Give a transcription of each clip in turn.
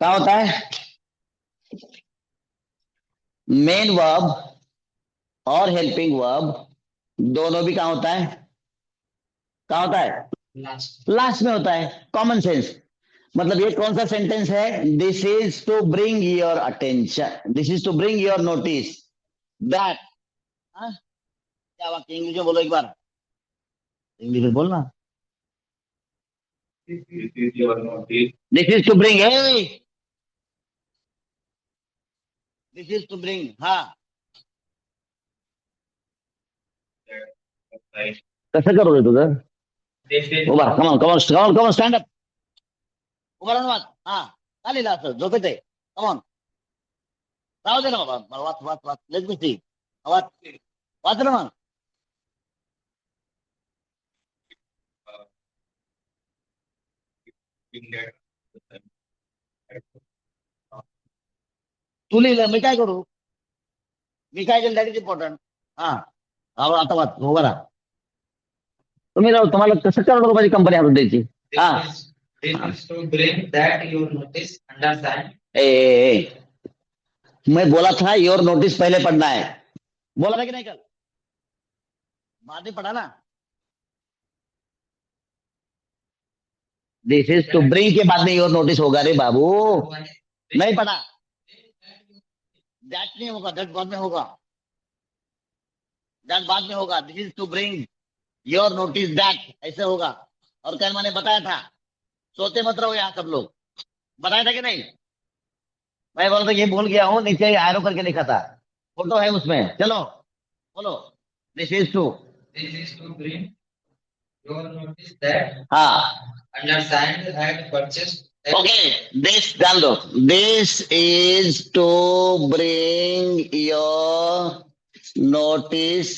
क्या होता है? मेन वर्ब और हेल्पिंग वर्ब दोनों भी कहाँ होता है? कहाँ होता है? लास्ट में होता है। Common sense. मतलब ये कौन सा सेंटेंस है? This is to bring your attention, this is to bring your notice that. क्या वाक्य इंग्लिश में बोलो एक बार, इंग्लिश में बोलना। This is to bring, this is to bring, हाँ। कसं करू रे तुझं? उभा come on come on come on come on stand up. उभा राहून वाच. हा, का लिहिलं असं झोपेत आहे? कमॉन, राहू दे ना बाबा, मला वाच वाच वाच, लेट मी सी. वाच, वाच ना मग. तू लिहिलं, मी काय करू? मी काय केलं, दॅट इज इम्पॉर्टंट. हा, आता वाच, उभा राहा. तुम्ही राहू, तुम्हाला कसं करोड रुपयाची कंपनी आणून द्यायची? हा. This is to bring that you notice, understand. मैं बोला था योर नोटिस पहले पढ़ना है, बोला था कि नहीं कल? बाद में पढ़ा ना. दिस इज टू ब्रिंग के बाद में योर नोटिस होगा रे बाबू. नहीं पढ़ा. दैट नहीं होगा, दैट बाद में होगा. दैट बाद में होगा. This is to bring your notice that, ऐसे होगा. और कल मैंने बताया था, सोते मत रहो यहाँ सब लोग. बताया था कि नहीं? मैं बोला था ये भूल गया हूँ, नीचे एरो करके लिखा था, फोटो है उसमें. चलो बोलो. This is to. This is to bring your notice that हाँ, understand had purchased. Okay. This डाल दो. This is to bring your notice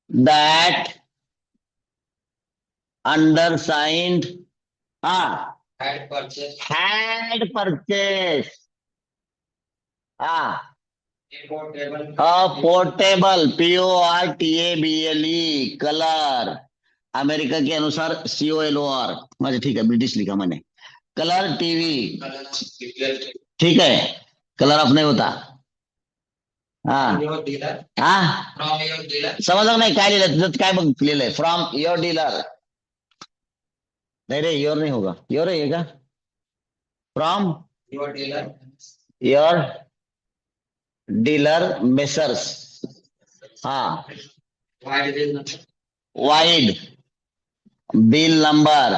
that undersigned, हाँ, Had purchased हैड परचेस, हाँ, a portable portable, PORTABLE, colour. America के अनुसार COLOR. अच्छा ठीक है, ब्रिटिश लिखा मैंने. Colour TV. color ठीक है, कलर अप नहीं होता. हाँ. your dealer, हाँ, from your dealer. समजलं नाही काय लिहिलं तुझं? काय बघ लिहिलंय? From your dealer. नहीं रे, योर नहीं होगा, योर है का? From Your dealer. Your dealer messrs. हाँ. Why did not? Wide, bill number,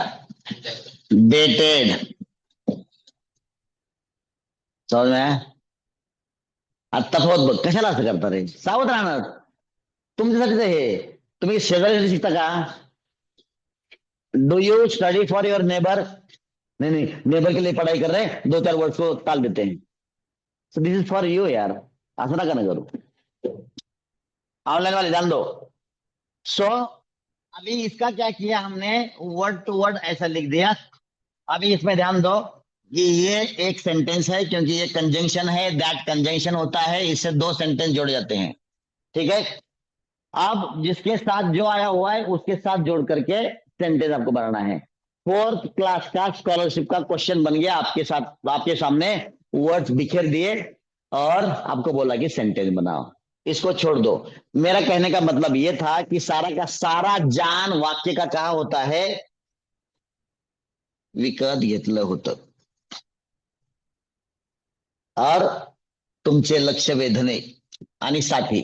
dated. समज में आया? आता होत बघ, कशाला असं करता रे? सावध राहणार. तुमच्यासाठी तर हे, तुम्ही शेजारी शिकता का? Do you study for your neighbour? नहीं नहीं, नेबर के लिए पढ़ाई कर रहे हैं, दो चार वर्ड्स को टाल देते हैं. So this is for you यार, असं नका ना करू. ऑनलाइन वाले जान दो. सो अभी इसका क्या किया हमने, वर्ड टू वर्ड ऐसा लिख दिया. अभी इसमें ध्यान दो कि ये एक सेंटेंस है, क्योंकि ये कंजंक्शन है. दैट कंजंक्शन होता है, इससे दो सेंटेंस जोड़े जाते हैं. ठीक है. अब जिसके साथ जो आया हुआ है उसके साथ जोड़ करके सेंटेंस आपको बनाना है. फोर्थ क्लास का स्कॉलरशिप का क्वेश्चन बन गया आपके साथ, आपके सामने वर्ड्स बिखेर दिए और आपको बोला कि सेंटेंस बनाओ. इसको छोड़ दो. मेरा कहने का मतलब ये था कि सारा का सारा जान वाक्य का कहा होता है, विकत घेतलं होतं. और तुमचे लक्ष वेधणे आणि साठी,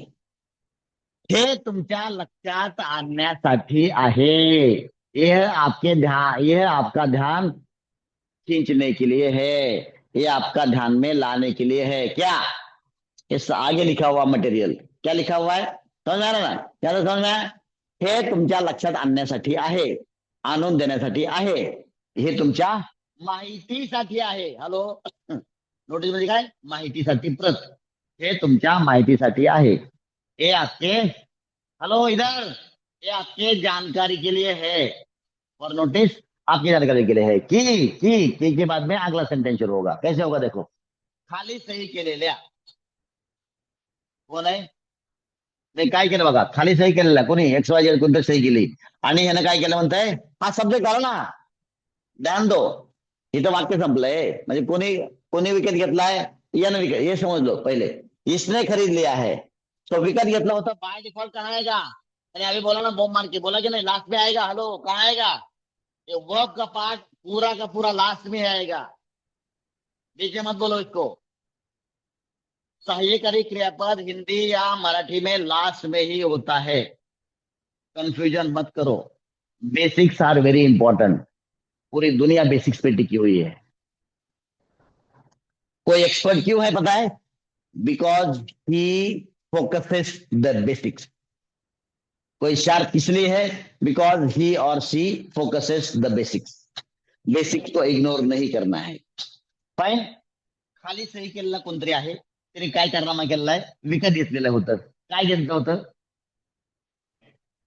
हे तुमच्या लक्षात आणण्यासाठी आहे. यह आपका ध्यान खींचने के लिए है, ये आपका ध्यान में लाने के लिए है. क्या इस आगे लिखा हुआ मटेरियल क्या लिखा हुआ है? समझ आ रहा ना? क्या समझ में आया? हे तुमच्या लक्षात आणण्यासाठी आहे, आणून देण्यासाठी आहे, हे तुमच्या माहितीसाठी आहे. हॅलो, नोटीस मध्ये काय? माहितीसाठी प्रत. हे तुमच्या माहितीसाठी आहे. ये आपके, हेलो इधर, ये आपके जानकारी के लिए है. और नोटिस आपकी जानकारी के लिए है. की के बाद में अगला सेंटेंस शुरू होगा. कैसे होगा देखो. खाली सही केलेल्या. कोण आहे? नाही, काय केलं बघा, खाली सही केलेला कोणी, XYZ कोणतं सही केली आणि ह्यानं काय केलं म्हणताय? हा सब्जेक्ट आला ना. ध्यान दो. इथं वाक्य संपलंय. म्हणजे कोणी कोणी विकत घेतलाय, यानं विकत, हे समज लो पहले. इसने खरीद लिया है, तो विकत घेतला होता, बाय डिफॉल्ट कहाँ आएगा? अरे अभी बोला ना बॉम्ब मार के, बोला कि नहीं, लास्ट में आएगा. हेलो, कहाँ आएगा? ये वर्ब का पार्ट पूरा का पूरा लास्ट में आएगा, बीच में मत बोलो इसको. सहायकारी क्रियापद हिंदी या मराठी में लास्ट में ही होता है. कंफ्यूजन मत करो. Basics are very important. पूरी दुनिया बेसिक्स पे टिकी हुई है. कोई एक्सपर्ट क्यों है पता है? Because he focuses the basics. कोई शार्प इसलिए है बिकॉज ही और she focuses the basics. Basics को इग्नोर नहीं करना है. फाइन. खाली सही केलेला कोणतरी आहे, त्याने काय कारनामा केलेला आहे? विकत घेतलेलं होतं. काय घेतलं होतं?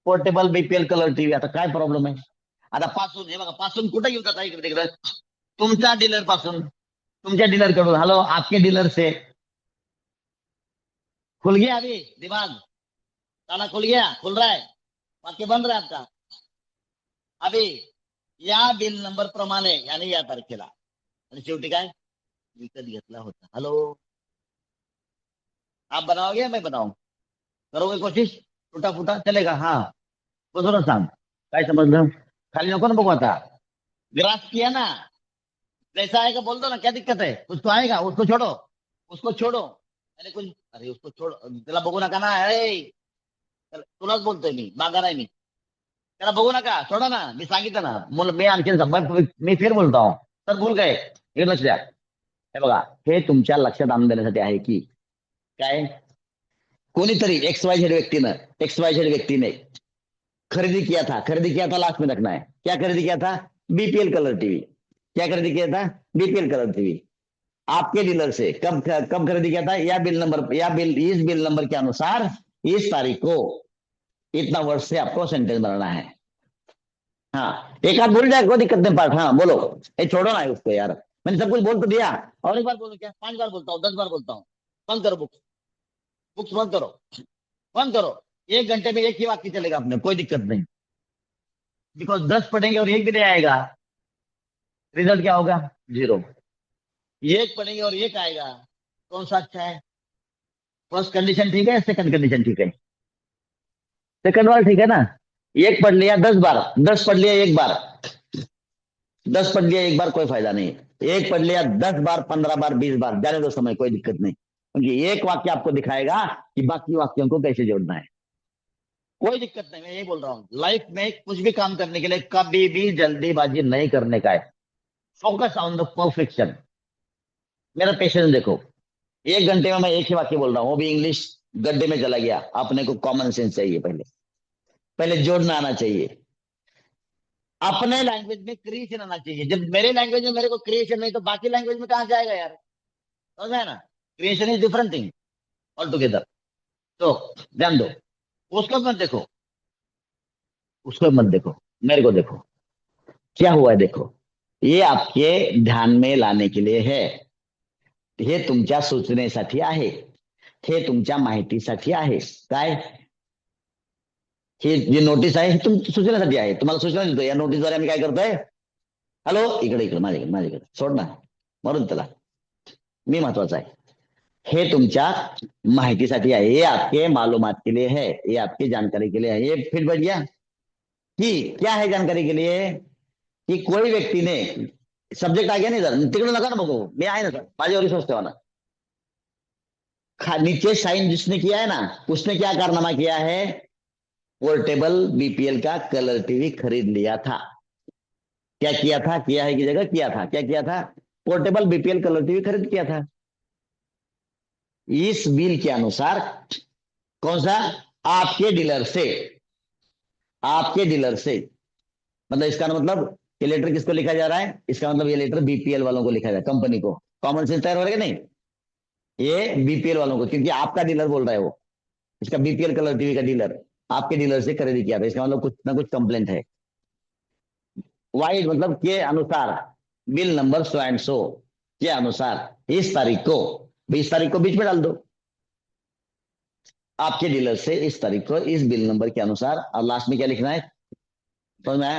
Portable BPL colour TV. आता काय प्रॉब्लेम आहे? आता पासून, हे बघा, पासून कुठे घेऊन जाता? इकडे तिकडे. तुमच्या डीलर पासून, तुमच्या डीलर कडून. हॅलो, आपके डीलर से. खुल गया अभी दिमाग? ताला खुल गया? खुल रहा है? वाक्य बन रहा है आपका अभी? या बिल नंबर प्रमाणे यानी या तारखेला. आणि शेवटी काय? विकत घेतला होता. हॅलो, आप बनाओगे या मैं बनाऊं? करोगे कोशिश? टूटा फूटा चलेगा? हाँ, बरोबर सांग. काय समजलं? खाली नको ना बघू आता. ग्रास किया ना? कैसा आएगा बोल दो ना, क्या दिक्कत है? कुछ तो आएगा. उसको छोड़ो, उसको छोड़ो. अरे कुछ, अरे उसको छोड़, त्याला बघू नका ना. अरे तुलाच बोलतोय मी, मागा नाही मी. त्याला बघू नका, सोडा ना. मी सांगितलं ना. मी आणखीन मी फिर बोलतो. तर भूल गए. हे लक्ष द्या. हे बघा, हे तुमच्या लक्षात आणून देण्यासाठी आहे की काय, कोणीतरी एक्स वाय झेड व्यक्तीने खरीदी किया था. खरीदी किया था लास्ट में रखना है. क्या खरीदी किया था? BPL colour TV. क्या खरीदी किया था? BPL colour TV. आपके डीलर से कब कब खरीदी किया था? इस बिल नंबर के अनुसार इस तारीख को. इतना वर्ड से आपको सेंटेंस बनाना है. हाँ, एक आध बोल जाए, कोई दिक्कत नहीं. पार्ट, हाँ बोलो. ये छोड़ो ना उसको यार. मैंने सब कुछ बोल तो दिया. और एक बार बोलो क्या? 5 बार बोलता हूँ, 10 बार बोलता हूँ. बंद करो बुक्स. बुक्स बंद करो, बंद करो. 1 घंटे में एक ही वाक्य चलेगा अपने, कोई दिक्कत नहीं. बिकॉज 10 पढ़ेंगे और एक भी नहीं आएगा, रिजल्ट क्या होगा? 0. एक पढ़ेंगे और एक आएगा, कौन सा अच्छा है? फर्स्ट कंडीशन ठीक है, सेकंड कंडीशन ठीक है? सेकंड वाला ठीक है ना? एक पढ़ लिया 10 बार, 10 पढ़ लिया एक बार, 10 पढ़ लिया एक बार, कोई फायदा नहीं. एक पढ़ लिया 10 बार, 15 बार, 20 बार, जाने दो समय, कोई दिक्कत नहीं. क्योंकि एक वाक्य आपको दिखाएगा कि बाकी वाक्यों को कैसे जोड़ना है. कोई दिक्कत नहीं. मैं यही बोल रहा हूँ, लाइफ में कुछ भी काम करने के लिए कभी भी जल्दीबाजी नहीं करने का है. Focus on the perfection. मेरा पेशेंस देखो. 1 घंटे में मैं एक ही वाक्य बोल रहा हूँ, वो भी इंग्लिश गड्ढे में चला गया. अपने को कॉमन सेंस चाहिए. पहले पहले जोड़ना आना चाहिए. अपने लैंग्वेज में क्रिएशन आना चाहिए. जब मेरे लैंग्वेज में मेरे को क्रिएशन नहीं, तो बाकी लैंग्वेज में कहां से आएगा यार? समझ है ना? Creation is different thing all together. तो ध्यान दो. उसको मत देखो, उसको मत देखो, मेरे को देखो. क्या हुआ है देखो. ये आपके ध्यान में लाने के लिए है. हे तुमच्या सूचनेसाठी आहे. हे तुमच्या माहितीसाठी आहे. काय? ही जी नोटीस आहे, ही सूचनेसाठी आहे. तुम्हाला सूचना देतो. या नोटीसद्वारे आम्ही काय करतोय? हॅलो, इकडे इकडे माझ्याकडे माझ्याकडे सोड ना, मरून त्याला. मी महत्वाचा आहे. हे तुमच्या माहितीसाठी आहे. ये आपके मालूमात के लिए है. ये आपकी जानकारी के लिए है. ये फिर बढ़ गया कि क्या है जानकारी के लिए, कि कोई व्यक्ती ने, सब्जेक्ट आ गया नहीं सर, तिकडे नका ना बघू, मी आहे ना सर, माझ्यावर विश्वास ठेवा ना. नीचे साइन जिसने किया है ना, उसने क्या कारनामा किया है? पोर्टेबल बीपीएल का कलर टीवी खरीद लिया था. क्या किया था? किया है की जगह किया था. क्या किया था? पोर्टेबल बीपीएल कलर टीवी खरीद किया था. इस बिल के अनुसार. कौन सा? आपके डीलर से. आपके डीलर से मतलब इसका मतलब ये लेटर किसको लिखा जा रहा है? इसका मतलब ये लेटर बीपीएल वालों को लिखा जा रहा है, कंपनी को. कॉमन सेंस तैयार हो रहा है नहीं? ये बीपीएल वालों को, क्योंकि आपका डीलर बोल रहा है वो. इसका बीपीएल कलर टीवी का डीलर आपके डीलर से खरीदी किया था. इसका मतलब कुछ ना कुछ कंप्लेंट है. वाइड मतलब के अनुसार, bill number so and so के अनुसार इस तारीख को. 20 तारीख को बीच में डाल दो. आपके डीलर से इस तारीख को इस बिल नंबर के अनुसार, और लास्ट में क्या लिखना है? समझ में आया?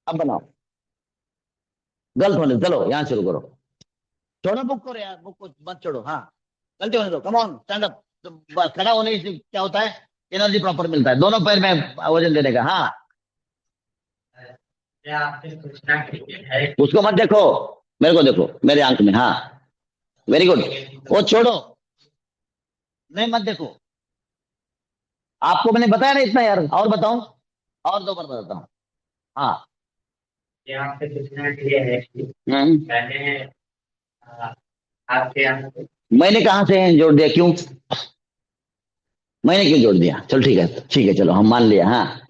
अब बनाओ. गलत होने दो, चलो यहाँ शुरू करो। छोड़ो बुक को यार, बुक को मत छोड़ो। हाँ, गलती होने दो, कम ऑन स्टैंड अप। तो बस खड़ा होने से क्या होता है, एनर्जी प्रॉपर मिलता है दोनों पैर में वजन देने का। हाँ, क्या आपसे पूछना है? उसको मत देखो, मेरे को देखो, मेरे आंख में। हाँ, वेरी गुड। वो छोड़ो, नहीं मत देखो। आपको मैंने बताया ना इतना यार, और बताऊं? और दो बार बताता हूँ। हाँ। क्या आपसे पूछना है कि हम्म। मैंने अ, आपके यहाँ से मैंने कहा से जोड़ दिया, क्यों? मैंने क्यों जोड़ दिया? चलो ठीक है, ठीक है, चलो हम मान लिया। हाँ,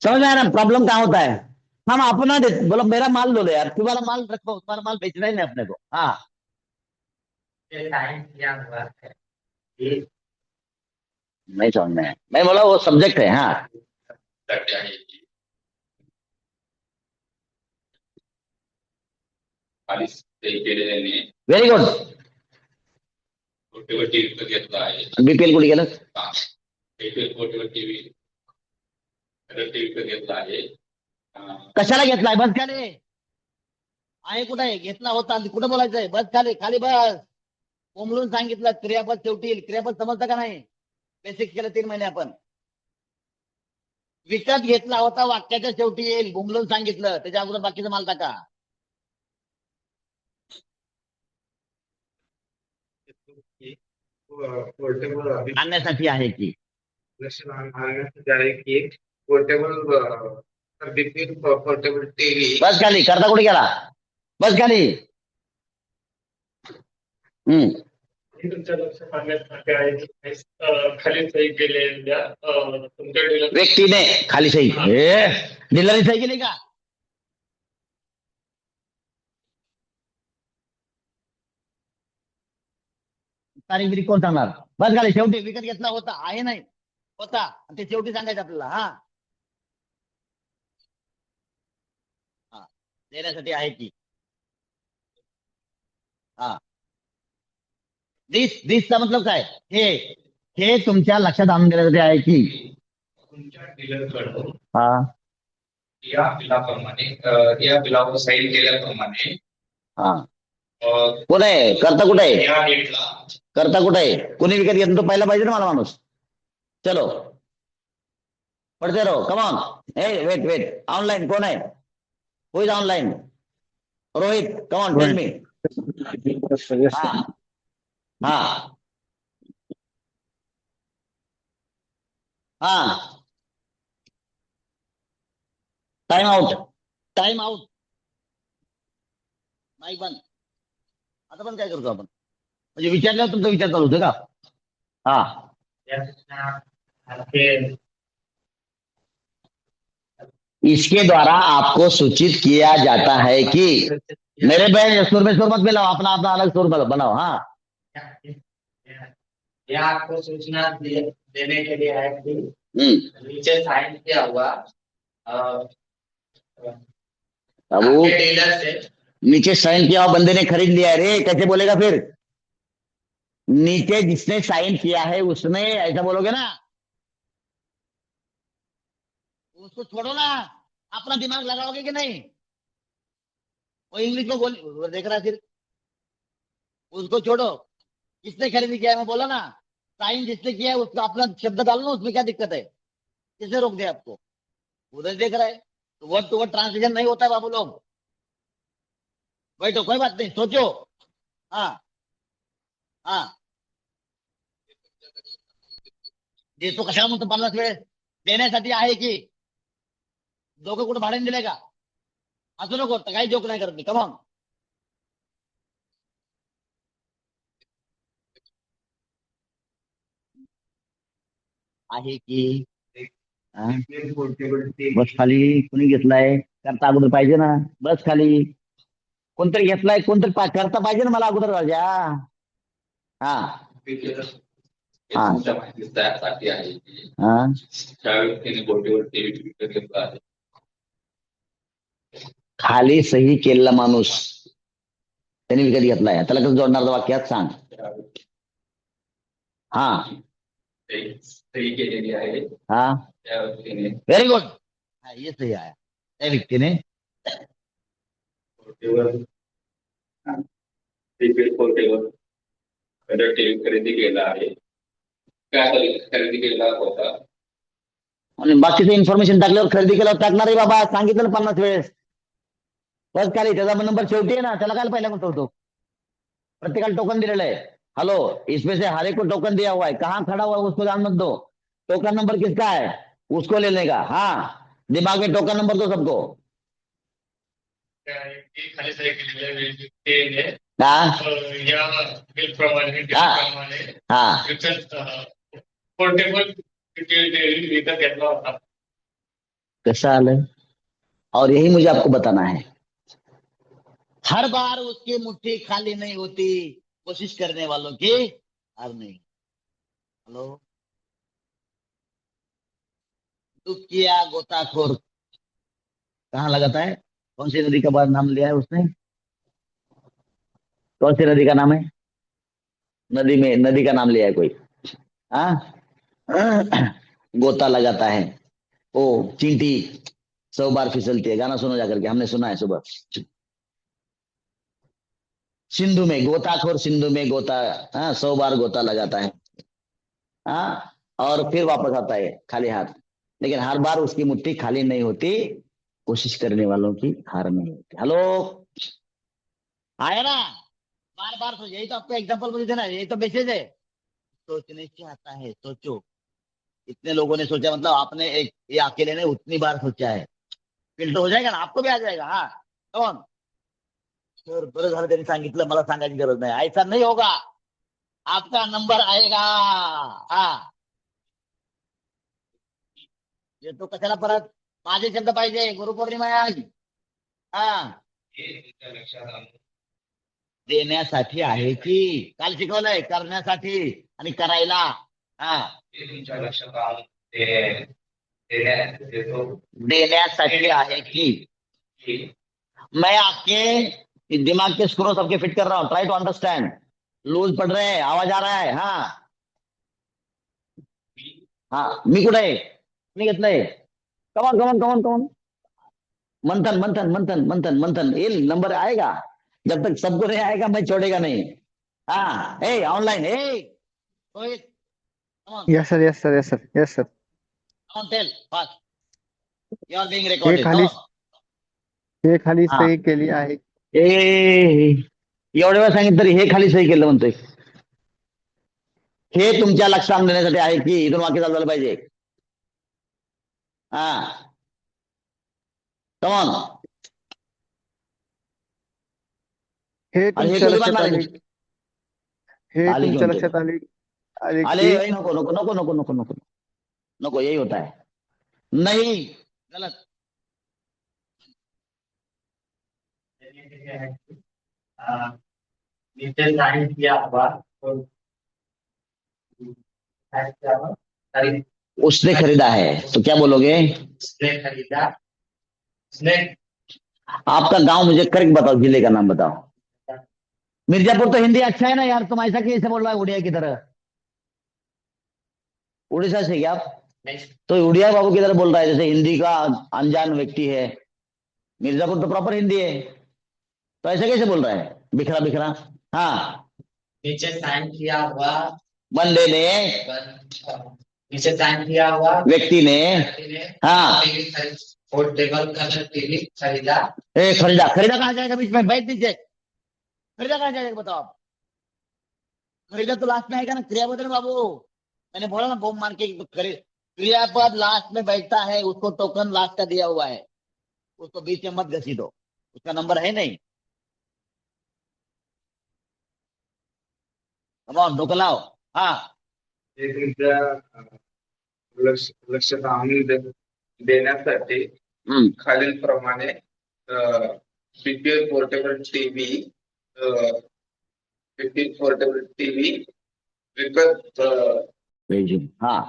समझ में आया ना प्रॉब्लम कहाँ होता है? हम अपना दे, बोलो मेरा माल लो यार, तुम्हारा माल रखो, तुम्हारा माल बेचना ही नहीं अपने को। हाँ, साइन किया हुआ है कि नहीं समझ में आया। मैं बोला वो सब्जेक्ट है। हाँ, क्या है कि खाली ते केलेल्याने व्हेरी गुड। बोटीवर टीव्ही घेतला आहे. बीपीएल कुठे गेलं? हा. एक बोटीवर टीव्ही टीव्ही घेतला आहे. कशाला घेतलाय? बस खाली आहे, कुठे आहे घेतला होता? कुठं बोलायचंय? बस खाली, खाली बस. कोंबडून सांगितलं क्रियापद शेवटी येईल. क्रियापद समजतं का नाही? बेसिक केलं 3 महिने आपण. विकत घेतला होता वाक्याच्या शेवटी येईल, बोंबलून सांगितलं, त्याच्या अगोदर बाकीचा माल टाका. पोर्टेबल आणण्यासाठी आहे की? लक्ष आणण्यासाठी आहे की पोर्टेबल बीपीएल पोर्टेबल टीव्ही. बस खाली, करता कुठे गेला? बस खाली. हम्म. हे तुमच्या लक्षात आणण्यासाठी आहे की खाली सही केलेल्या तुमच्या डीलर व्यक्तीने खाली सही, डीलरने सही केली का? तारीख बिरीख कोण सांगणार? बस खाली. शेवटी विकत घेतला होता, आहे नाही होता, ते शेवटी सांगायचं आपल्याला. हा, हा, देण्यासाठी आहे की? हा, दिसचा मतलब काय? हे तुमच्या लक्षात आणून देण्यासाठी आहे की? तुमच्या डीलरकडून हा, या बिलाप्रमाणे या बिलावर साईन केल्याप्रमाणे हा. कोण आहे करता? कुठे आहे या डेटला करता? कुठे आहे? कोणी विकत घेतलं तो पहिला पाहिजे ना मला माणूस. चलो पढ़ते रहो, कम ऑन. ए वेट वेट, ऑनलाइन कौन है? Who is online? Rohit, come on tell me. हाँ, हाँ, हाँ. Time out, time out. नाही बंद. आता पण काय करतो आपण? म्हणजे विचारल्यावर तुमचा विचार चालू होतो का? हा, या सूचना आपके इसके द्वारा आपको सूचित किया जाता है कि, मेरे भाई सुर में सुर मत मिलाओ, अपना अपना अलग सुर बनाओ. हाँ, या आपको सूचना देने के लिए है कि हम्म. नीचे साइन किया हुआ अब वो आपके डीलर से नीचे साइन किया हुआ बंदे ने खरीद लिया रे, कैसे बोलेगा फिर? नीचे जिसने साइन किया है उसने, ऐसा बोलोगे ना? उसको छोड़ो ना, अपना दिमाग लगाओगे कि नहीं? वो इंग्लिश में बोल, वो देख रहा है फिर. उसको छोड़ो, किसने खरीदी किया है मैं बोला ना. साइन जिसने किया है उसका अपना शब्द डालो ना, उसमें क्या दिक्कत है? किसने रोक दिया आपको? उधर देख रहा है. तो वर्ड टू वर्ड ट्रांसलेशन नहीं होता है बाबू लोग. बैठो, कोई बात नहीं, सोचो. हाँ, हाँ. देतो कशाला म्हणतो 50 वेळ? देण्यासाठी आहे की? दोघं कुठं भाड्याने दिले का? असं नको, काही जोक नाही करत मी. कमॉन. आहे की? हा? बस खाली. कोणी घेतलाय? करता अगोदर पाहिजे ना. बस खाली. कोणतरी घेतलाय, कोणतरी करता पाहिजे ना मला अगोदर राजा. हा, हा, तुमच्या माहितीसाठी आहे की हा. त्या व्यक्तीने बोटीवर टीव्ही विकत घेतला आहे. खाली सही केलेला माणूस त्यांनी विकत घेतलाय, त्याला कसं जोडणार वाक्यात सांग. हा, सही केलेली आहे हा. त्या व्यक्तीने व्हेरी गुड. हा, ये सही आया. त्या व्यक्तीने पोर्टेबल प्रीपेड पोर्टेबल टीव्ही खरेदी केला आहे. काय खरेदी केला होता आणि बाकीचं इन्फॉर्मेशन टाकल्यावर खरेदी केल्यावर टाकणार रे बाबा, सांगितलं ना 50 वेळेस. बस खाली त्याचा नंबर शेवटी आहे ना, त्याला काय पहिला म्हणतो होतो. प्रत्येकाला टोकन दिलेलं है. हेलो, इसमें से हर एक को टोकन दिया हुआ है, कहाँ खड़ा हुआ है उसको ध्यान मत दो. टोकन नंबर किसका है उसको लेने का. हाँ, दिमाग में टोकन नंबर दो सबको. खाली सही केलेलं आहे. हाँ या बिलप्रमाणे हाँ पोर्टेबल विकत घेतला होता. कैसा हाल है. और यही मुझे आपको बताना है, हर बार उसकी मुट्ठी खाली नहीं होती, कोशिश करने वालों की हार नहीं. हेलो, दुखिया गोताखोर कहाँ लगाता है. कौन सी नदी का बार नाम लिया है उसने, कौन सी नदी का नाम है. नदी का नाम लिया है कोई. हाँ गोता लगाता है वो चींटी 100 बार फिसलती है. गाना सुनो जाकर के, हमने सुना है सुबह. सिंधु में गोताखोर, सिंधु में गोता, 100 बार गोता लगाता है. हाँ, और फिर वापस आता है खाली हाथ. लेकिन हर बार उसकी मुट्ठी खाली नहीं होती, कोशिश करने वालों की हार नहीं होती. हेलो, आया ना. बार बार सोच, यही तो आपको एग्जाम्पल मुझे देना, यही तो मैसेज है. सोचने से आता है, सोचो. इतने लोगों ने सोचा, मतलब आपने एक ये अकेले ने उतनी बार सोचा है, फिल्टर हो जाएगा ना, आपको भी आ जाएगा. हाँ कौन सर, बरं झालं त्यांनी सांगितलं, मला सांगायची गरज नाही. ऐसा नहीं होगा, आपका नंबर आएगा. हाँ, येतो कशाला परत. माझे शब्द पाहिजे, गुरुपौर्णिमा आहे आज. हा, देण्यासाठी आहे की, काल शिकवलंय करण्यासाठी आणि करायला. हा, तुमच्या लक्षात आणून देण्यासाठी आहे की. मैं आपके दिमाग के स्क्रू सबके फिट कर रहा हूँ. Try to understand. लूज पड़ रहे हैं, आवाज आ रहा है. हाँ हाँ, मी कुठे आहे, मी घेतलंय. Come on come on come on come on. मंथन मंथन मंथन मंथन मंथन, ये नंबर आएगा. जब तक सबको नहीं आएगा मैं छोड़ेगा नहीं. हाँ, ए ऑनलाइन, ए Yes, sir. Yes, sir. Yes, sir. Yes, sir. ऑन टेल फास्ट, यू आर बीइंग हे रेकॉर्डेड. खाली हे खाली हा. सही केली आहे. एवढ्या वेळा सांगितलं तरी हे खाली सही केलं म्हणतोय. हे तुमच्या लक्षात आणून देण्यासाठी आहे की, इथून वाक्य चालू झालं पाहिजे. हा, कमॉन. हे आणि हे तुमच्या कधी लक्षात बनणार आले. आहे? हे आले तुमच्या घेऊन लक्षात आले आले आले की नको नको नको नको नको नको नको, यही होता है. नहीं, गलत. नीचे साइन किया हुआ उसने खरीदा है, तो क्या बोलोगे. उसने खरीदा. उसने आपका गांव मुझे करेक्ट बताओ, जिले का नाम बताओ. मिर्जापुर तो हिंदी अच्छा है ना यार, तुम ऐसा कैसे बोल रहा है उड़िया की तरह. उड़ीसा से क्या आप, तो उड़िया बाबू की तरह बोल रहा है जैसे हिंदी का अनजान व्यक्ति है. मिर्जापुर तो प्रॉपर हिंदी है, तो ऐसे कैसे बोल रहा है बिखरा बिखरा. हाँ, नीचे साइन किया हुआ बंदे ने, नीचे साइन किया हुआ व्यक्ति ने, हाँ, पोर्टेबल कलर टीवी खरीदा. खरीदा. खरीदा कहाँ जाएगा बीच में, बैठ दीजिए. खरीदा कहाँ जाएगा बताओ आप. खरीदा तो लास्ट में आएगा ना, क्रियापद है ना बाबू. मैंने बोला ना बोम मान के, क्रियापद लास्ट में बैठता है, उसको टोकन लास्ट का दिया हुआ है, उसको बीच में मत घसी दो, उसका नंबर है नहीं. कमॉन डोकं लाव. हाँ, हे तुमच्या लक्षात आणून देण्यासाठी खालील प्रमाणे पीपीएल पोर्टेबल टीव्ही विकत हाँ,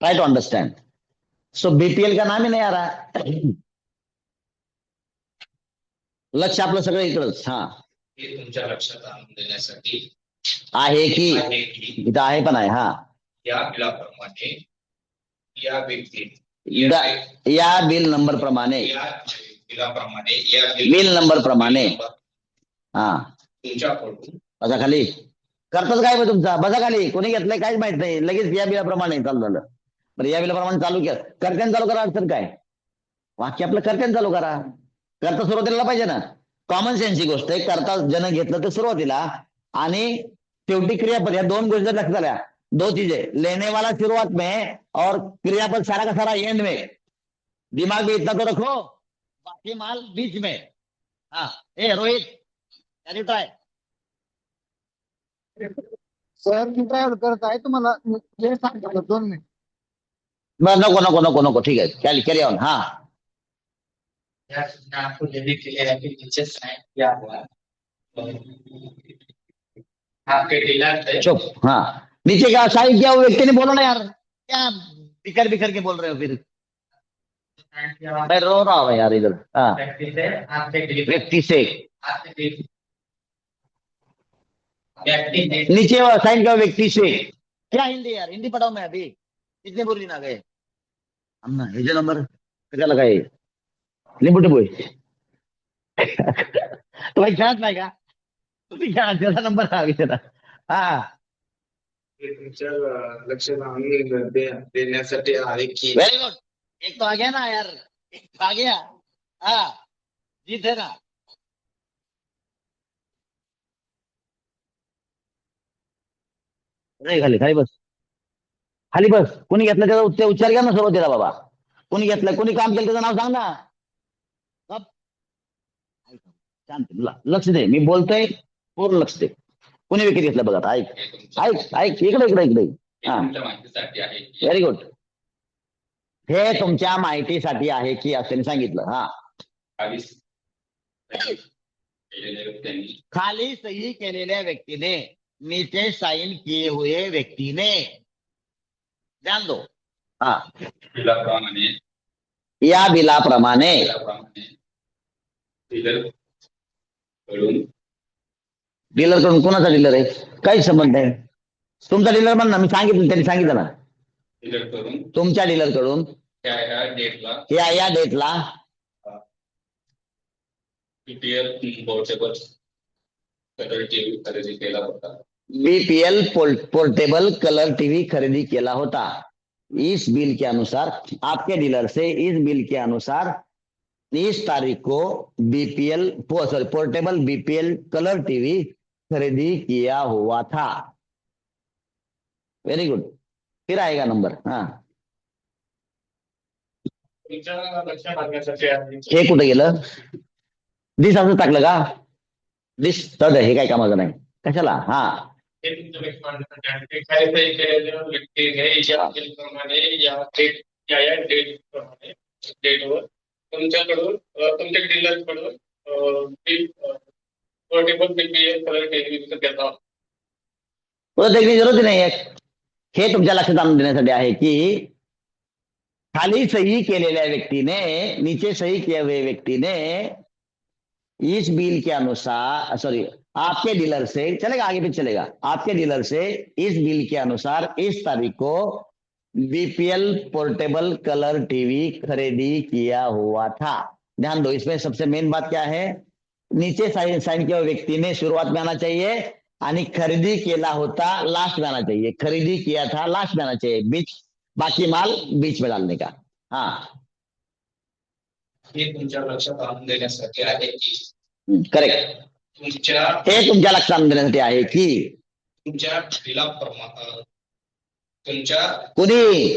try to understand. So BPL का नाम ही नहीं आ रहा है. लक्ष आपलं सगळं इकडंच. हा, हे तुमच्या लक्षात आणून देण्यासाठी आहे की, इथं आहे पण आहे. हा, या बिलाप्रमाणे या व्यक्ती या बिल नंबर प्रमाणे या बिलाप्रमाणे बिल नंबर प्रमाणे हा तुमच्याकडून बसा खाली. कर्तच काय बा तुमचा, बसा खाली. कोणी घेतलंय काहीच माहित नाही, लगेच या बिलाप्रमाणे चालू झालं. बरं या बिलाप्रमाणे चालू केलं, कर्त्याने चालू करा, अडचण काय? वाक्य आपलं कर्त्याने चालू करा. कर्ता सुरुवातीला पाहिजे ना, कॉमन सेन्सची गोष्ट आहे. कर्ता जन घेतलं तर सुरुवातीला आणि शेवटी क्रियापद, या दोन गोष्टी लक्षात आल्या. दो चीजें, लेने वाला शुरुआत में और क्रियापद सारा का सारा एंड में. दिमाग में इतना तो रखो, बाकी माल बीच में. हाँ ए Rohit, can you try? Sir मी ट्रॅव्हल करत आहे, तुम्हाला हे सांगतो 2 मिनिट. बरं नको नको नको नको, ठीक आहे, कॅरी ऑन. हा या सूचना आपको देने के लिए है कि नीचे साइन किया हुआ आपके डीलर से चुप. हाँ नीचे क्या साइन किया हुआ व्यक्ति ने, बोलो ना यार, क्या बिखर बिखर के बोल रहे हो फिर? साइन किया हुआ मैं रो रहा हूँ यार इधर. हाँ व्यक्ति से आपके डीलर व्यक्ति से आपके व्यक्ति ने नीचे साइन किया हुआ व्यक्ति से. क्या हिंदी यार, हिंदी पढ़ाओ. मैं अभी कितने बोली ना गए हम ना, हे जे नंबर कशाला काय लिंबू टिंबू तो भाई खेळत नाही का तुम्ही? खेळा, त्याचा नंबर हवी त्याला. हा हे तुमच्या लक्षात आणून देण्यासाठी आहे की वेरी गुड. एक तो आ गया ना यार, एक तो आ गया. हाँ जीत है ना. नाही खाली खाली बस, खाली बस. कोणी घेतलं त्याचा उच्चार घ्या ना सुरुवातीला बाबा. कोणी घेतलं, कोणी काम केलं त्याचं नाव सांग ना. गप. शांत, लक्ष दे, मी बोलतोय, पूर्ण लक्ष दे. कोणी विकेट घेतलं बघा आता. ऐक ऐक ऐक, इकडे इकडे इकडे. हा तुमच्या माहितीसाठी आहे की व्हेरी गुड. हे तुमच्या माहितीसाठी आहे की असं सांगितलं. हा खाली केलेल्या व्यक्तींनी खाली सही केलेल्या व्यक्तीने, नीचे साइन किए हुए व्यक्तीने. ध्यान दो. हा बिलाप्रमाणे या बिलाप्रमाणे डीलर कडून डीलर कडून. कोणाचा डीलर आहे? काही संबंध नाही. तुमचा डीलर म्हण ना, मी सांगितलं, त्यांनी सांगितलं ना. डीलर कडून तुमच्या डीलर कडून त्या डेटला या डेटला पीपीएल पोर्टेबल कलर टीव्ही खरेदी केला होता. बीपीएल पोर्टेबल कलर टीवी खरीदी केला होता. इस बिल के अनुसार, आपके डीलर से इस बिल के अनुसार इस तारीख को BPL portable BPL colour TV खरीदी किया हुआ था. Very good. फिर आएगा नंबर. हाँ तुमच्या लक्षात आणण्यासाठी आहे की हे कुठे गेलं? दिस असं टाकलं का? दिस तड, हे काय कामाचं नाही. कशाला? हा हे तुमच्या लक्षात आणण्यासाठी आहे की खाली सही केलेल्या व्यक्तीने या बिलप्रमाणे या डेट प्रमाणे डेटवर तुमच्याकडून तुमच्या डीलरकडून bill portable BPL colour TV विकत घेतला होता. परत एकली जरूरत नाही आहे. हे तुमच्या लक्षात आणून देण्यासाठी आहे की खाली सही केलेल्या व्यक्तीने, नीचे सही किए हुए व्यक्ति ने इस बिल के अनुसार, सॉरी, आपके डीलर से, चलेगा आगे भी चलेगा, आपके डीलर से इस बिल के अनुसार इस तारीख को बीपीएल पोर्टेबल कलर टीवी खरीदी किया हुआ था. ध्यान दो, इसमें सबसे मेन बात क्या है? नीचे साइन किया हुआ व्यक्ति ने शुरुआत में आना चाहिए आणि खरीदी केला होता लास्ट में आना चाहिए. खरीदी किया था लास्ट में आना चाहिए. बीच, बाकी माल बीच में डालने का. हाँ हे तुमच्या लक्षात आणून देण्यासाठी आहे की करेक्ट. तुमच्या हे तुमच्या लक्षात आणून देण्यासाठी आहे की तुमच्या बिलाप्रमाणे तुमच्या कुनी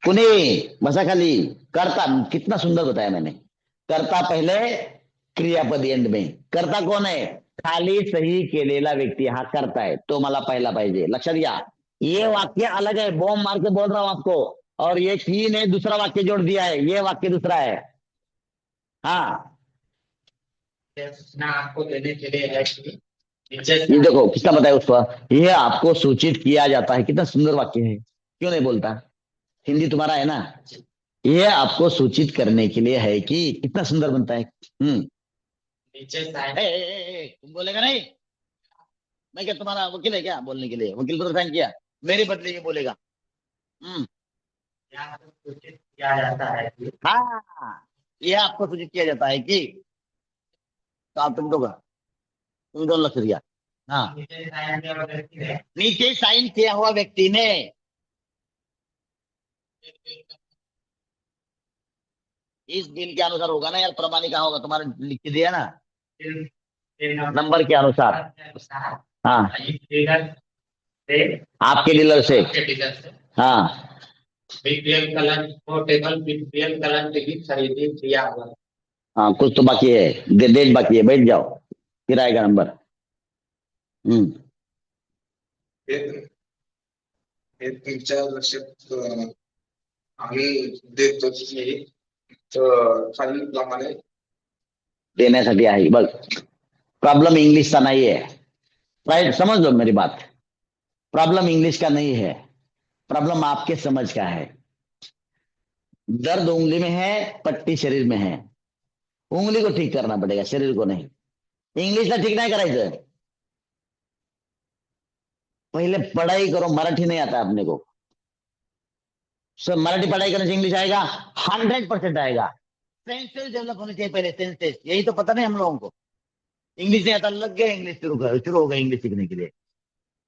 कुनी बसा खाली. करता, कितना सुंदर बताया मैंने. करता पहले, क्रियापद एंड में. करता कौन है? खाली सही केलेला व्यक्ती हा करता है, तो मला पहिला पाहिजे. लक्षात घ्या. ये वाक्य अलग है, बॉम्ब मार के बोल रहा हूं आपको. और ये की ने दूसरा वाक्य जोड़ दिया है, ये वाक्य दूसरा है. हाँ सूचना आपको देने के लिए है कि नीचे ये देखो कितना बताया उसको, ये आपको सूचित किया जाता है. कितना सुंदर वाक्य है. क्यों नहीं बोलता? हिंदी तुम्हारा है ना. ये आपको सूचित करने के लिए है कि, कितना सुंदर बनता है. नीचे साइन तुम बोलेगा नहीं? मैं क्या तुम्हारा वकील है क्या बोलने के लिए? वकील पर साइन किया, मेरे बदले ये बोलेगा. यहाँ पर सूचित किया जाता है कि हाँ यह आपको सूचित किया जाता है कि तो आप तुम दोनों लक्ष्य दिया। हाँ, नीचे साइन किया हुआ व्यक्ति ने इस बिल के अनुसार होगा ना यार, प्रमाणिक कहाँ होगा, तुम्हारे लिख के दिया ना नंबर के अनुसार। हाँ, आपके डीलर से। हाँ, BPL colour portable BPL colour ticket खरीदी किया हुआ। हाँ, कुछ तो बाकी है, डेट बाकी है, बैठ जाओ, किराए का नंबर। हे हे तुमच्या लक्षात आम्ही देतो की खालीलप्रमाणे देण्यासाठी आहे बघ, प्रॉब्लम इंग्लिश का नहीं है, राइट, समझ लो मेरी बात। प्रॉब्लम इंग्लिश का नहीं है, प्रॉब्लम आपके समझ का है। दर्द उंगली में है, पट्टी शरीर में है, उंगली को ठीक करना पड़ेगा, शरीर को नहीं। इंग्लिशला ठीक नाही करायचं, पहले पढ़ाई करो, मराठी नहीं आता अपने को। सर मराठी पढ़ाई करने से इंग्लिश आएगा, 100% आएगा। सेंसेस डेवलप होने चाहिए पहले, सेंसेस, यही तो पता नहीं हम लोगों को। इंग्लिश नहीं आता, लग गया इंग्लिश शुरू हो गया इंग्लिश सीखने के लिए।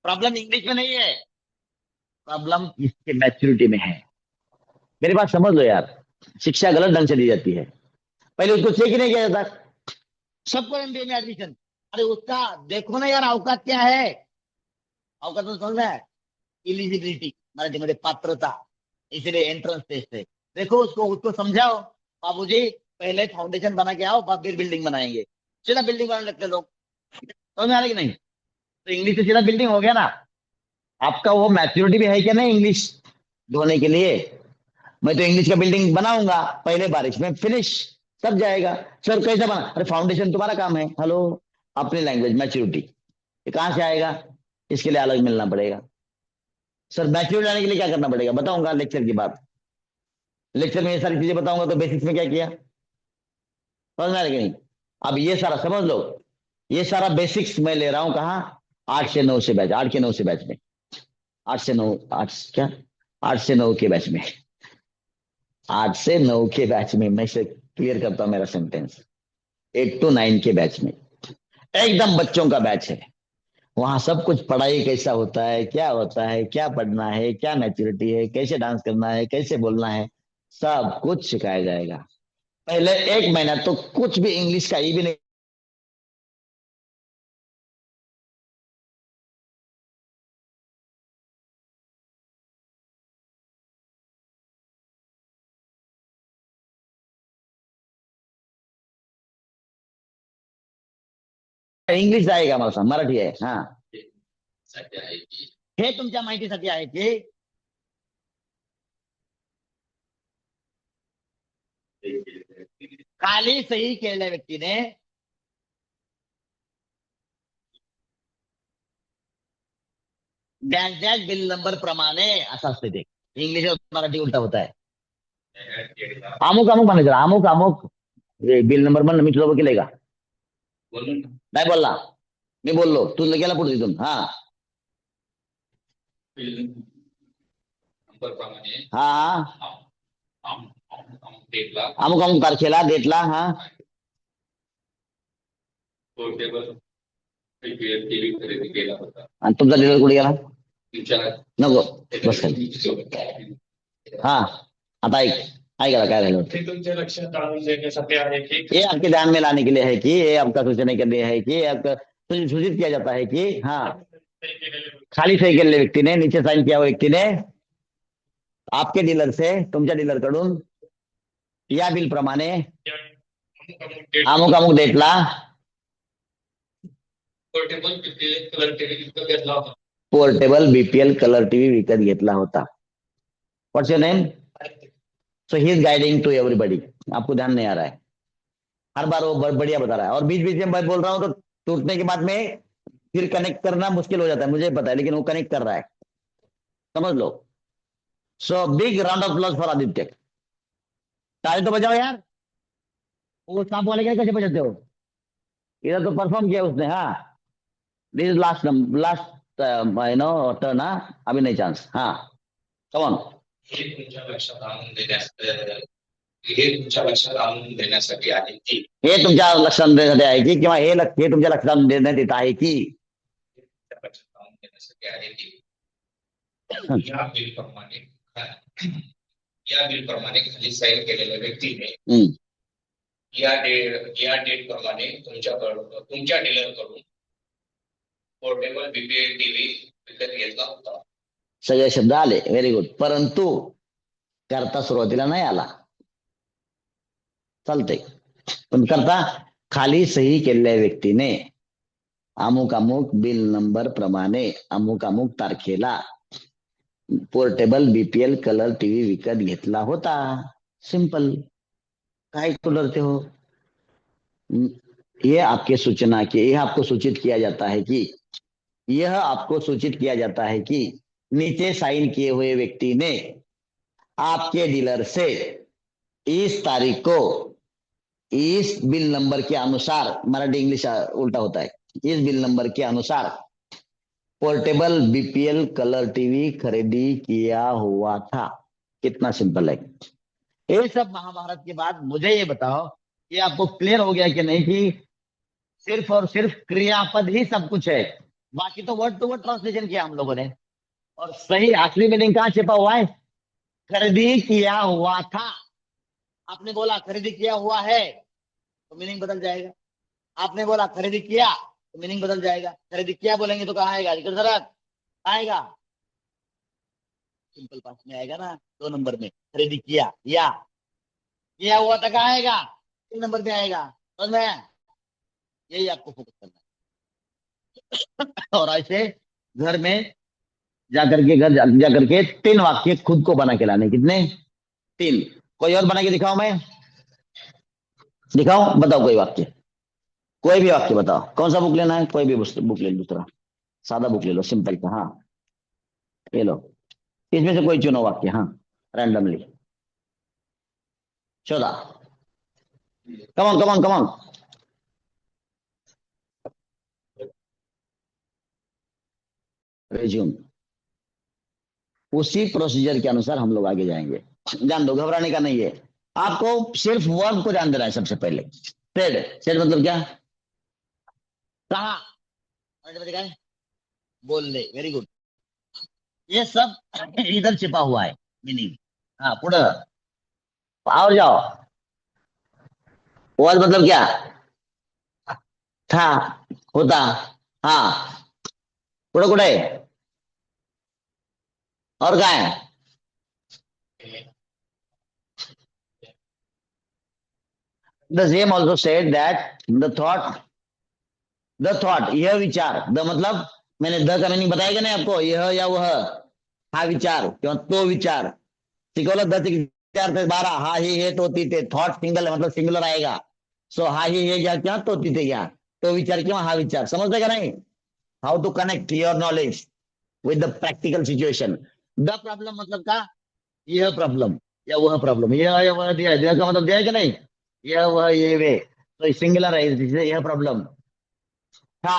प्रॉब्लम इंग्लिश में नहीं है, प्रॉब्लम इसके मैच्योरिटी में है। मेरी बात समझ लो यार, शिक्षा गलत ढंग से दी जाती है, पहले उसको चेक ही नहीं किया जाता। सबको एमबीए में एडमिशन, अरे उसका देखो ना यार, अवकात क्या है, अवकात तो समझ है, इलिजिबिलिटी मराठी मध्ये पात्रता, इसलिए एंट्रेंस टेस्ट है। देखो उसको उसको समझाओ, बाबूजी पहले फाउंडेशन बना के आओ, फिर बिल्डिंग बनाएंगे। सीधा बिल्डिंग बनाने लगते लोग, समझ में आ रहा कि नहीं? तो इंग्लिश से सीधा बिल्डिंग हो गया ना। आपका वो मैच्योरिटी भी है क्या नहीं इंग्लिश ढोने के लिए? मैं तो इंग्लिश का बिल्डिंग बनाऊंगा पहले बारिश में, फिनिश सब जाएगा। सर कैसा बना? अरे फाउंडेशन तुम्हारा काम है। हेलो, अपनी लैंग्वेज मैच्योरिटी, ये कहां से आएगा? इसके लिए अलग मिलना पड़ेगा। सर मैच्योरिटी लाने के लिए क्या करना पड़ेगा? बताऊंगा लेक्चर की बात, लेक्चर में ये सारी चीजें बताऊंगा। तो बेसिक्स में क्या किया, समझ में आ रहा कि नहीं? अब ये सारा समझ लो, ये सारा बेसिक्स मैं ले रहा हूं कहाँ, 8 से 9 से बैच, 8 के 9 से बैच में, 8 से 9, 8 क्या, 8 से 9 के बैच में, 8 से 9 के बैच में मैं से क्लियर करता हूं मेरा सेंटेंस। 8 to 9 के बैच में एकदम बच्चों का बैच है। वहां सब कुछ पढ़ाई कैसा होता है, क्या होता है, क्या पढ़ना है, क्या मैच्योरिटी है, कैसे डांस करना है, कैसे बोलना है, सब कुछ सिखाया जाएगा। पहले 1 महीना तो कुछ भी इंग्लिश का ई भी नहीं। इंग्लिश जाएगा मला सांग, मराठी आहे। हा, साठी आहे की हे तुमच्या माहितीसाठी आहे की खाली सही केलेल्या व्यक्तीने डॅश डॅश बिल नंबर प्रमाणे असं असते ते, इंग्लिश और मराठी उलटा होता है। अमुक अमुक म्हणायचं, अमुक अमुक बिल नंबर म्हणलं, मी तुझा वकील आहे का? बोलून ना नाही बोलला, मी बोललो, तू गेला पुढे तिथून। हा नंबर प्रमाणे हा हा, डेटला अमुक अमुक तारखेला डेटला, हा पोर्टेबल टीव्ही खरेदी केला होता. आणि तुमचा डीलर कुठे गेला? तुमच्या नको बस खाली. हा, आता ऐक, ऐका काय राहिलं होतं. हे तुमच्या लक्षात आणून देण्यासाठी आहे की ये आपके ध्यान में लाने के लिए है कि, ये आपका सूचना के लिए है कि, आपका सूचित किया जाता है कि हाँ, खाली सही केलेल्या व्यक्तीने, नीचे साइन किया हुआ व्यक्तीने आपके डीलर से, तुमच्या डीलर कडून या बिल प्रमाणे अमुक अमुक डेटला पोर्टेबल बीपीएल कलर टीव्ही विकत घेतला होता. पोर्टेबल बीपीएल कलर टीवी विकत घेतला होता. What's your name? So he is guiding to everybody. आपको ध्यान नहीं आ रहा है, हर बार वो बढ़िया बता रहा है, और बीच बीच में मैं बोल रहा हूँ तो टूटने के बाद में फिर कनेक्ट करना मुश्किल हो जाता है, मुझे पता है, लेकिन वो कनेक्ट कर रहा है, समझ लो. So big round of applause for Aditya. ताली तो बजाओ यार. वो सांप वाले क्या कैसे बजाते हो? इधर तो परफॉर्म किया उसने. हाँ, this is last last you know turn. हाँ, अभी नहीं चांस. हाँ, कम ऑन. हे तुमच्या लक्षात आणून देण्यास हे तुमच्या लक्षात आणून देण्यासाठी आहे की हे तुमच्या लक्षात देण्यासाठी आहे की किंवा हे तुमच्या लक्षात देण्यात येत आहे की तुमच्या लक्षात आणून देण्यासाठी आहे की या बिलप्रमाणे या बिलप्रमाणे खाली साईन केलेल्या व्यक्तीने हम्म. या डेट प्रमाणे तुमच्या डीलरकडून पोर्टेबल बीपीएल टीव्ही विकत घेतला होता. सगळे शब्द आले, व्हेरी गुड. परंतु करता सुरुवातीला नाही आला, चालतंय. पण करता खाली सही केलेल्या व्यक्तीने अमुक अमुक बिल नंबर प्रमाणे अमुक अमुक तारखेला पोर्टेबल बीपीएल कलर टीव्ही विकत घेतला होता. सिंपल. काय तो डरते हो? ये आपके सूचना के यह आपको सूचित किया जाता है कि नीचे साइन किए हुए व्यक्ति ने आपके डीलर से इस तारीख को इस बिल नंबर के अनुसार, मराठी इंग्लिश उल्टा होता है, इस बिल नंबर के अनुसार पोर्टेबल बीपीएल कलर टीवी खरीदी किया हुआ था. कितना सिंपल है. ये सब महाभारत के बाद मुझे ये बताओ कि आपको क्लियर हो गया कि नहीं कि सिर्फ और सिर्फ क्रियापद ही सब कुछ है, बाकी तो वर्ड टू वर्ड ट्रांसलेशन किया हम लोगों ने. और सही असली मीनिंग कहाँ छिपा हुआ है? खरीदी किया हुआ था. आपने बोला खरीदी किया हुआ है तो मीनिंग बदल जाएगा. आपने बोला खरीदी किया तो मीनिंग बदल जाएगा. खरीदी किया बोलेंगे तो कहाँ आएगा? आएगा सिंपल पास में आएगा ना, 2 नंबर में. खरीदी किया या किया हुआ था कहाँ आएगा? 3 नंबर में आएगा. समझ में आया? यही आपको फोकस करना है. और ऐसे घर में जाकर के 3 वाक्य खुद को बना के लाने. कितने? 3. कोई और बना के दिखाओ. मैं दिखाऊं? बताओ कोई वाक्य, कोई भी वाक्य बताओ. कौन सा बुक लेना है? कोई भी बुक ले लो, दूसरा सादा बुक ले लो, सिंपल का. हाँ ये लो, इसमें से कोई चुनो वाक्य. हाँ रैंडमली 14. कमॉन. रेज्यूम. उसी प्रोसीजर के अनुसार हम लोग आगे जाएंगे. जान दो, घबराने का नहीं है. आपको सिर्फ वर्ब को ध्यान देना है सबसे पहले. सेड मतलब क्या? कहा. बोलने. Very good. ये सब इधर छिपा हुआ है मीनिंग. हाँ पुढे और जाओ. वर्ब मतलब क्या? था, होता. हाँ पुढे कुठे और काय? The same also said that the thought, यह विचार. द मतलब मैंने द का मीनिंग बताया नहीं आपको? यह या वह, हा विचार किंवा तो विचार शिकवलं. द विचार 12. हा ही हे तो ती ते. थॉट सिंगल मतलब सिंगुलर आएगा. सो हा ही हे घ्या किंवा तो तिथे घ्या. तो विचार किंवा हा विचार. समजतंय का नाही? How to connect your knowledge with the practical situation. The problem मतलब का? यह प्रॉब्लम या वह प्रॉब्लम. यह वह दिया का मतलब दिया है कि नहीं? यह वह ये वे. तो सिंगुलर है. यह प्रॉब्लम था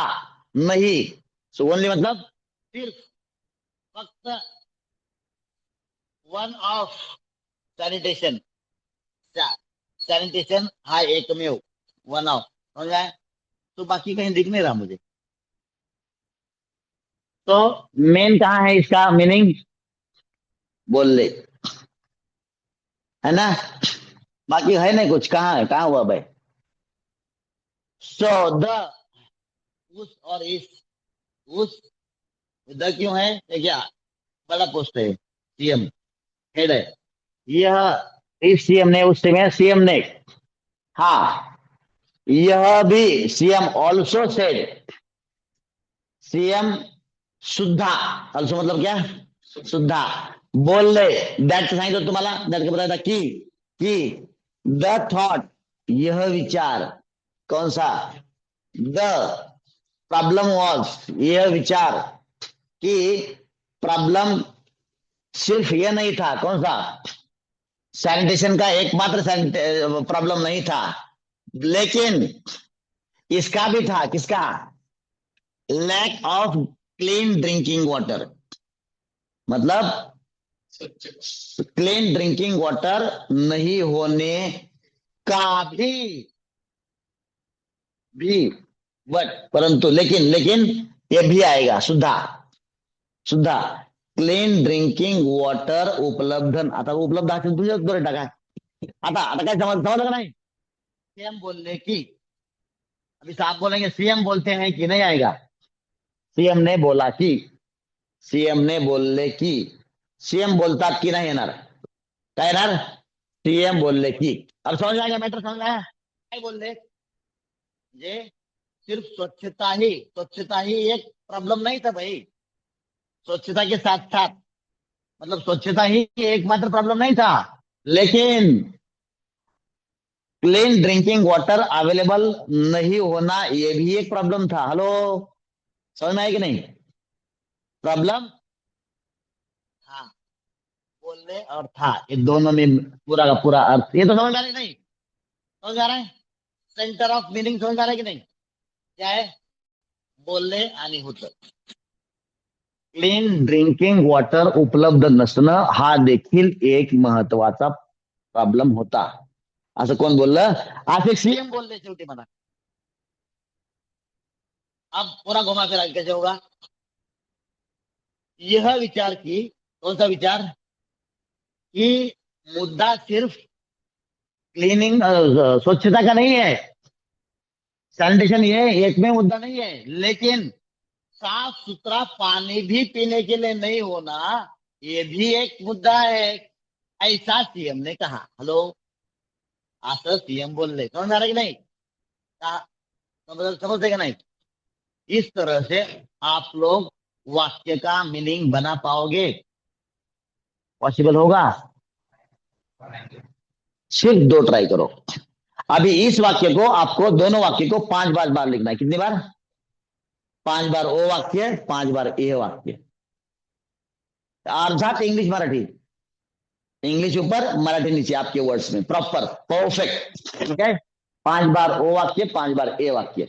नहीं. सो ओनली मतलब सिर्फ, फक्त, वन ऑफ. सॅनिटेशन हा एकमेव. One of. समझ आया? तो बाकी कहीं दिख नहीं रहा मुझे. तो मेन कहाँ है इसका मीनिंग? बोल ले, है ना? बाकी है नहीं कुछ. कहाँ है? कहाँ हुआ भाई? सो द, उस और इस. उस द क्यों है? ये क्या बड़ा पोस्ट है? सीएम हेड है. यह इस सीएम ने, उस समय सीएम ने. हाँ यह भी सीएम ऑल्सो सेड. सीएम सुद्धा. ऑल्सो मतलब क्या? सुद्धा. बोलले. दॅट सांगितलं तुम्हाला. दॅट का बताया था कि द थॉट, यह विचार. कौन सा? द प्रॉब्लम वॉज, यह विचार कि प्रॉब्लम सिर्फ यह नहीं था. कौन सा? सैनिटेशन का एकमात्र प्रॉब्लम नहीं था, लेकिन इसका भी था. किसका? Lack of clean drinking water. मतलब स्वच्छ क्लीन ड्रिंकिंग वाटर नहीं होने का भी बट परंतु लेकिन लेकिन ये भी आएगा सुद्धा सुद्धा क्लीन ड्रिंकिंग वॉटर उपलब्ध आता उपलब्ध असेल तुझ्याच बरं टाका आता आता काय समजलं का नाही सीएम बोलने की अभी साहब बोलेंगे सीएम बोलते हैं कि नहीं आएगा सीएम ने बोला की सीएम ने बोलले की सीएम बोलतात की नाही येणार काय येणार सीएम बोलले की अब समझ आएगा मैटर समझ आया काय बोलले जे सिर्फ स्वच्छता ही एक प्रॉब्लम नहीं था भाई स्वच्छता के साथ साथ मतलब स्वच्छता ही एकमात्र प्रॉब्लम नहीं था लेकिन क्लीन ड्रिंकिंग वाटर अवेलेबल नहीं होना ये भी एक प्रॉब्लम था हेलो समझ में आई कि नहीं प्रॉब्लम हाँ बोलने और था ये दोनों में पूरा का पूरा अर्थ ये तो समझ में आ रहा है कि नहीं समझ में आ रहा है सेंटर ऑफ मीनिंग समझ में आ रहा है कि नहीं क्या है बोलणे आणि होतं क्लीन ड्रिंकिंग वॉटर उपलब्ध नसणं हा देखील एक महत्वाचा प्रॉब्लेम होता असं कोण बोललं असे सीएम बोलले शेवटी मला अब पूरा घुमा फिरा के कैसे होगा यह विचार की कौन सा विचार कि मुद्दा सिर्फ क्लीनिंग स्वच्छता का नहीं है सैनिटेशन ये एक में मुद्दा नहीं है लेकिन साफ सुथरा पानी भी पीने के लिए नहीं होना ये भी एक मुद्दा है ऐसा सीएम ने कहा हेलो असं सीएम बोलले समझ आ रहा कि नहीं समझते का नहीं इस तरह से आप लोग वाक्य का मीनिंग बना पाओगे पॉसिबल होगा सिर्फ 2 ट्राई करो अभी इस वाक्य को आपको दोनों वाक्य को 5 बार लिखना है कितनी बार 5 बार ओ वाक्य 5 बार ए वाक्य अर्थात इंग्लिश मराठी इंग्लिश ऊपर मराठी नीचे आपके वर्ड्स में प्रॉपर परफेक्ट ठीक है 5 बार ओ वाक्य 5 बार ए वाक्य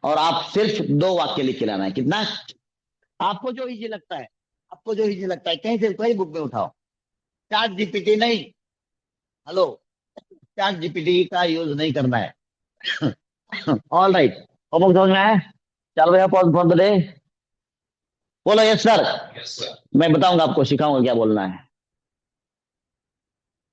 और आप सिर्फ 2 वाक्य लिख के लाना है कितना आपको जो इजी लगता है कहीं से कोई बुक में उठाओ चैट जीपीटी नहीं हेलो चैट जीपीटी का यूज नहीं करना है ऑल राइट होमवर्क समझ में आया चल भैया पॉज फॉर द डे बोलो यस सर यस सर मैं बताऊंगा आपको सिखाऊंगा क्या बोलना है